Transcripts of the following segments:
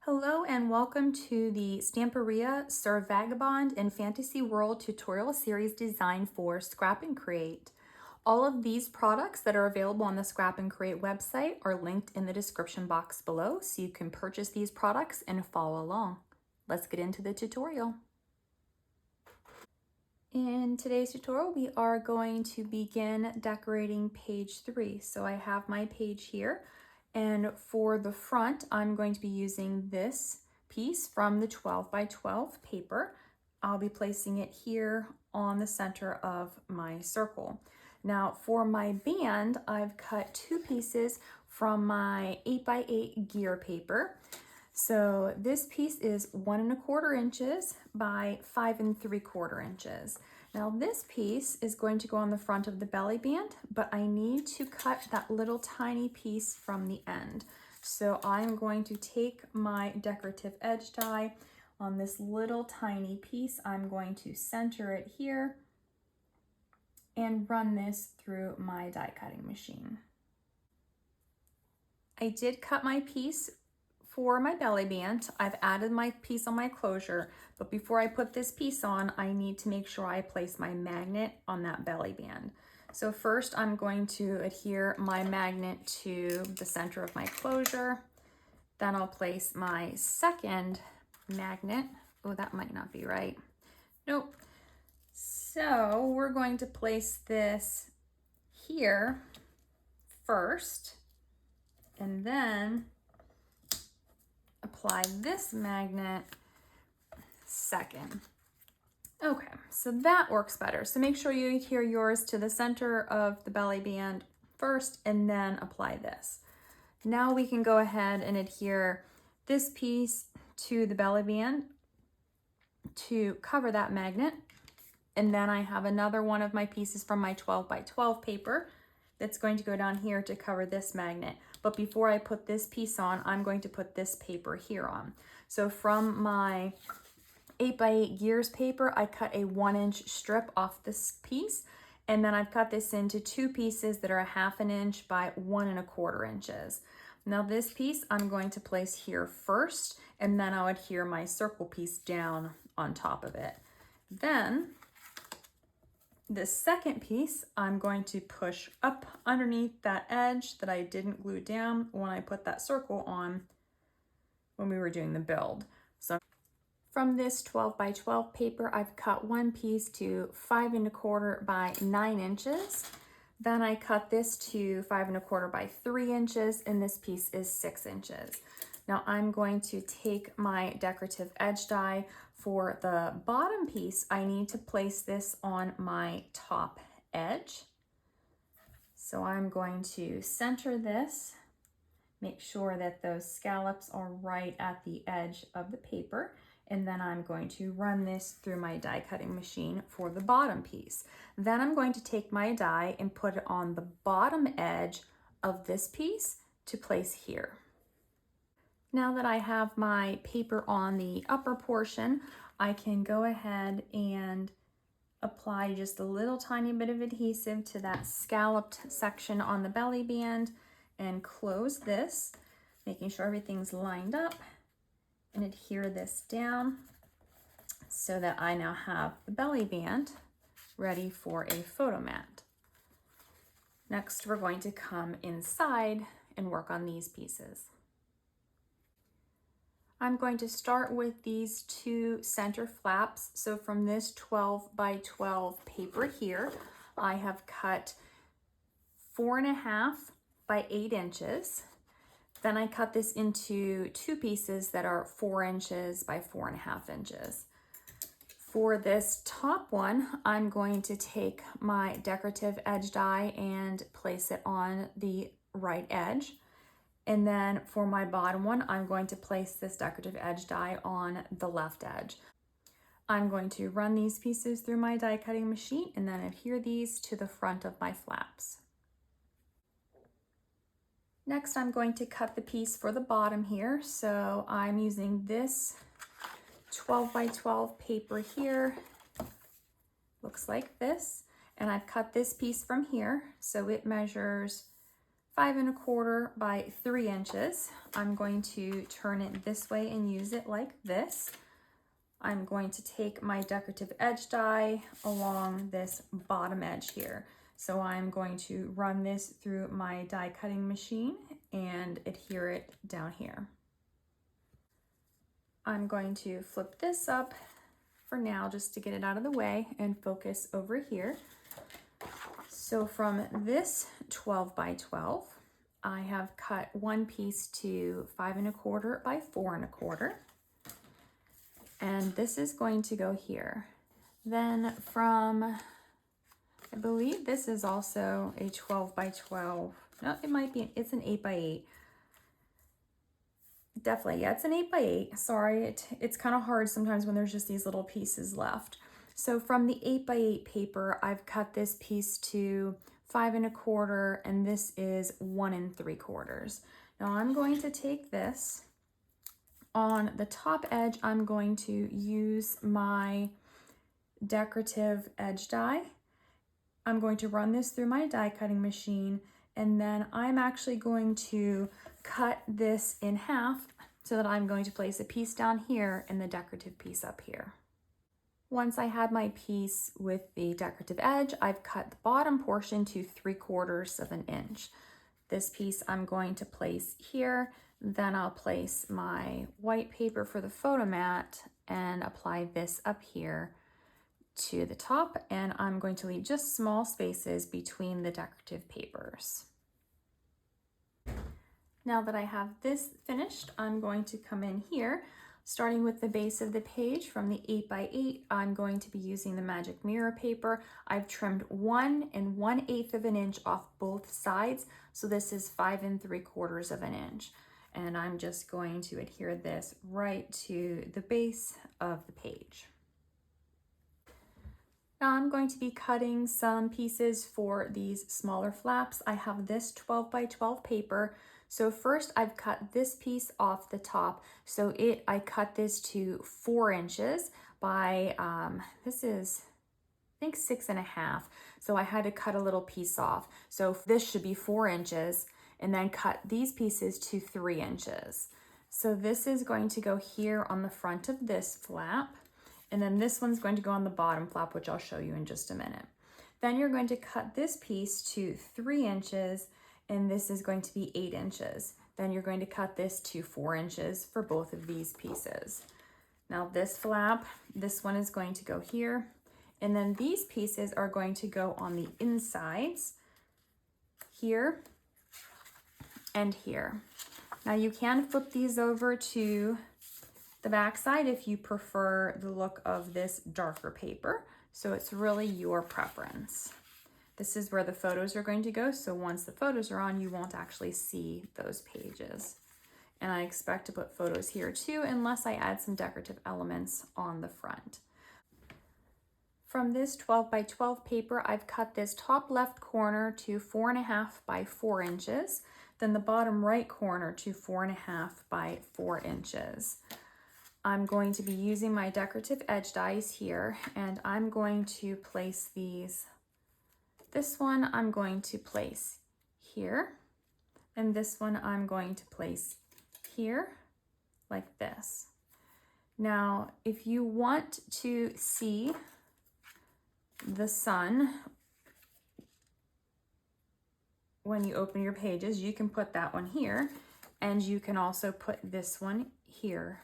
Hello and welcome to the Stamperia Sir Vagabond and Fantasy World tutorial series designed for Scrap and Create. All of these products that are available on the Scrap and Create website are linked in the description box below, so you can purchase these products and follow along. Let's get into the tutorial. In today's tutorial, we are going to begin decorating page 3. So I have my page here, and for the front, I'm going to be using this piece from the 12 by 12 paper. I'll be placing it here on the center of my circle. Now for my band, I've cut 2 pieces from my 8 by 8 gear paper. So this piece is 1 1/4 inches by 5 3/4 inches. Now this piece is going to go on the front of the belly band, but I need to cut that little tiny piece from the end. So I'm going to take my decorative edge die on this little tiny piece. I'm going to center it here and run this through my die cutting machine. I did cut my piece for my belly band. I've added my piece on my closure, but before I put this piece on, I need to make sure I place my magnet on that belly band. So first I'm going to adhere my magnet to the center of my closure. Then I'll place my second magnet. Oh, that might not be right. Nope. So we're going to place this here first, and then apply this magnet second. Okay, so that works better. So make sure you adhere yours to the center of the belly band first and then apply this. Now we can go ahead and adhere this piece to the belly band to cover that magnet. And then I have another one of my pieces from my 12 by 12 paper that's going to go down here to cover this magnet. But before I put this piece on, I'm going to put this paper here on. So from my 8 by 8 gears paper, I cut a 1 inch strip off this piece, and then I've cut this into 2 pieces that are 1/2 inch by 1 1/4 inches. Now this piece I'm going to place here first, and then I'll adhere my circle piece down on top of it. Then the second piece, I'm going to push up underneath that edge that I didn't glue down when I put that circle on when we were doing the build. So from this 12 by 12 paper, I've cut one piece to 5 1/4 by 9 inches. Then I cut this to 5 1/4 by 3 inches, and this piece is 6 inches. Now I'm going to take my decorative edge die. For the bottom piece, I need to place this on my top edge. So I'm going to center this, make sure that those scallops are right at the edge of the paper, and then I'm going to run this through my die cutting machine for the bottom piece. Then I'm going to take my die and put it on the bottom edge of this piece to place here. Now that I have my paper on the upper portion, I can go ahead and apply just a little tiny bit of adhesive to that scalloped section on the belly band and close this, making sure everything's lined up, and adhere this down so that I now have the belly band ready for a photo mat. Next, we're going to come inside and work on these pieces. I'm going to start with these 2 center flaps. So from this 12 by 12 paper here, I have cut 4 1/2 by 8 inches. Then I cut this into 2 pieces that are 4 inches by 4 1/2 inches. For this top one, I'm going to take my decorative edge die and place it on the right edge. And then for my bottom one, I'm going to place this decorative edge die on the left edge. I'm going to run these pieces through my die cutting machine and then adhere these to the front of my flaps. Next, I'm going to cut the piece for the bottom here. So I'm using this 12 by 12 paper here. Looks like this. And I've cut this piece from here. So it measures 5¼ by 3 inches. I'm going to turn it this way and use it like this. I'm going to take my decorative edge die along this bottom edge here. So I'm going to run this through my die cutting machine and adhere it down here. I'm going to flip this up for now just to get it out of the way and focus over here. So from this 12 by 12, I have cut one piece to 5¼ by 4¼ and this is going to go here. Then from, I believe this is also a 12 by 12. No, it might be, it's an 8 by 8. Definitely, yeah, it's an 8 by 8. Sorry, it's kind of hard sometimes when there's just these little pieces left. So from the 8 by 8 paper, I've cut this piece to 5¼ and this is 1¾ Now I'm going to take this. On the top edge, I'm going to use my decorative edge die. I'm going to run this through my die cutting machine, and then I'm actually going to cut this in half so that I'm going to place a piece down here and the decorative piece up here. Once I had my piece with the decorative edge, I've cut the bottom portion to 3/4 inch. This piece I'm going to place here. Then I'll place my white paper for the photo mat and apply this up here to the top, and I'm going to leave just small spaces between the decorative papers. Now that I have this finished, I'm going to come in here, starting with the base of the page from the 8 by 8. I'm going to be using the magic mirror paper. I've trimmed 1 1/8 inch off both sides, so this is 5 3/4 inch. And I'm just going to adhere this right to the base of the page. Now I'm going to be cutting some pieces for these smaller flaps. I have this 12 by 12 paper. So first I've cut this piece off the top. So I cut this to 4 inches by, this is, I think 6½. So I had to cut a little piece off. So this should be 4 inches. And then cut these pieces to 3 inches. So this is going to go here on the front of this flap, and then this one's going to go on the bottom flap, which I'll show you in just a minute. Then you're going to cut this piece to 3 inches, and this is going to be 8 inches. Then you're going to cut this to 4 inches for both of these pieces. Now this flap, this one is going to go here, and then these pieces are going to go on the insides here and here. Now you can flip these over to the back side if you prefer the look of this darker paper. So it's really your preference. This is where the photos are going to go. So once the photos are on, you won't actually see those pages. And I expect to put photos here too, unless I add some decorative elements on the front. From this 12 by 12 paper, I've cut this top left corner to 4½ by 4 inches. Then the bottom right corner to 4½ by 4 inches. I'm going to be using my decorative edge dies here, and I'm going to place these. This one I'm going to place here, and this one I'm going to place here, like this. Now, if you want to see the sun when you open your pages, you can put that one here, and you can also put this one here,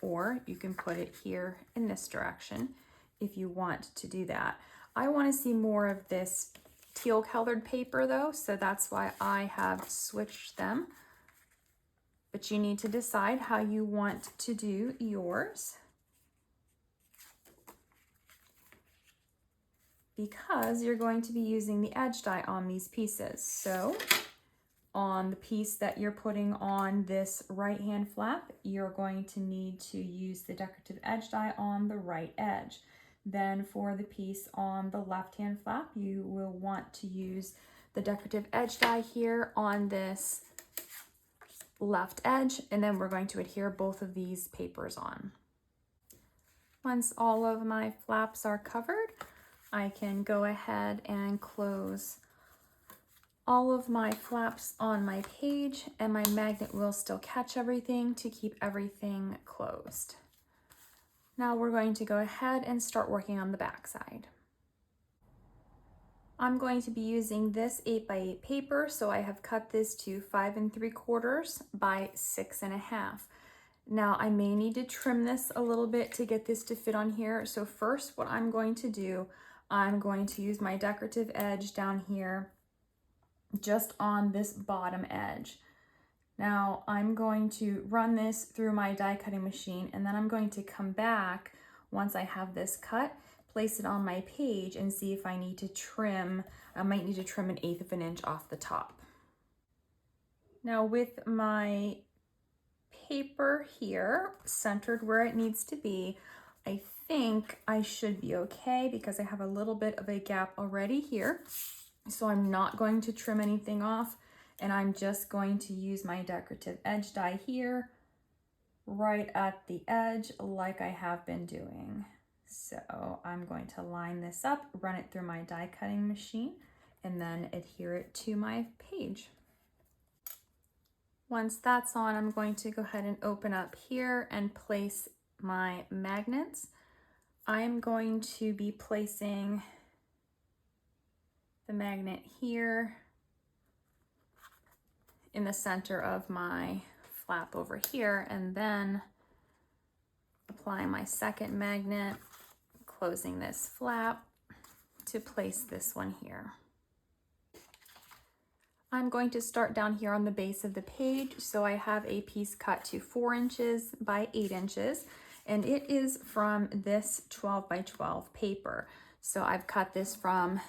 or you can put it here in this direction if you want to do that. I want to see more of this teal colored paper though, so that's why I have switched them. But you need to decide how you want to do yours, because you're going to be using the edge die on these pieces. So on the piece that you're putting on this right hand flap, you're going to need to use the decorative edge die on the right edge. Then for the piece on the left hand flap, you will want to use the decorative edge die here on this left edge, and then we're going to adhere both of these papers on. Once all of my flaps are covered, I can go ahead and close all of my flaps on my page, and my magnet will still catch everything to keep everything closed. Now we're going to go ahead and start working on the back side. I'm going to be using this 8x8 paper, so I have cut this to 5 3/4 by 6 1/2. Now I may need to trim this a little bit to get this to fit on here. So first what I'm going to do, I'm going to use my decorative edge down here just on this bottom edge. Now I'm going to run this through my die cutting machine, and then I'm going to come back once I have this cut, place it on my page, and see if I need to trim. I might need to trim 1/8 of an inch off the top. Now with my paper here centered where it needs to be, I think I should be okay because I have a little bit of a gap already here. So I'm not going to trim anything off, and I'm just going to use my decorative edge die here right at the edge like I have been doing. So I'm going to line this up, run it through my die cutting machine, and then adhere it to my page. Once that's on, I'm going to go ahead and open up here and place my magnets. I'm going to be placing the magnet here in the center of my flap over here, and then applying my second magnet, closing this flap to place this one here. I'm going to start down here on the base of the page. So I have a piece cut to 4 inches by 8 inches, and it is from this 12 by 12 paper. So I've cut this from,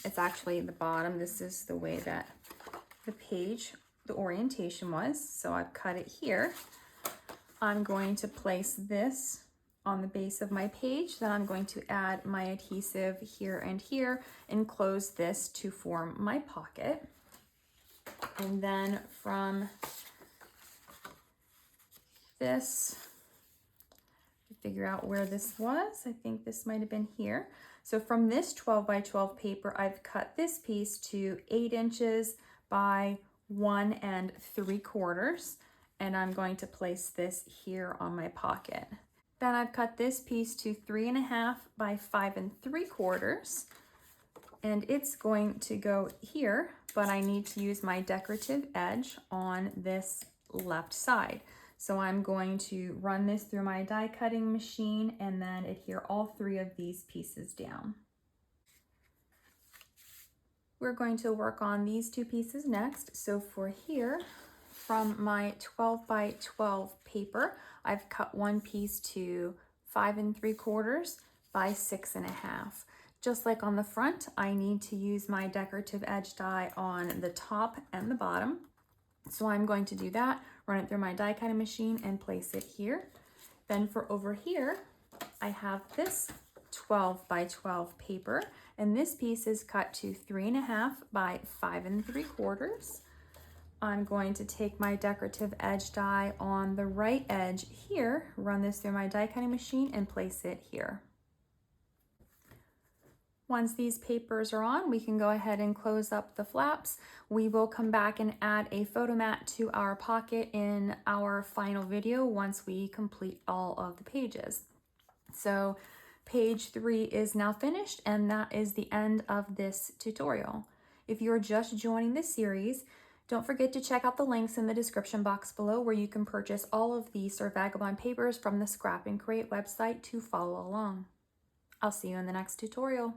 it's actually the bottom. This is the way that the page, the orientation was. So I've cut it here. I'm going to place this on the base of my page. Then I'm going to add my adhesive here and close this to form my pocket. And then from this, figure out where this was. I think this might have been here. So from this 12 by 12 paper, I've cut this piece to 8 inches by 1 3/4. And I'm going to place this here on my pocket. Then I've cut this piece to 3 1/2 by 5 3/4. And it's going to go here, but I need to use my decorative edge on this left side. So I'm going to run this through my die cutting machine and then adhere all 3 of these pieces down. We're going to work on these 2 pieces next. So for here, from my 12 by 12 paper, I've cut one piece to 5 3/4 by 6 1/2. Just like on the front, I need to use my decorative edge die on the top and the bottom. So I'm going to do that, run it through my die cutting machine and place it here. Then for over here, I have this 12 by 12 paper, and this piece is cut to 3 1/2 by 5 3/4. I'm going to take my decorative edge die on the right edge here, run this through my die cutting machine and place it here. Once these papers are on, we can go ahead and close up the flaps. We will come back and add a photo mat to our pocket in our final video once we complete all of the pages. So page 3 is now finished, and that is the end of this tutorial. If you're just joining this series, don't forget to check out the links in the description box below where you can purchase all of the Sir Vagabond papers from the Scrap and Create website to follow along. I'll see you in the next tutorial.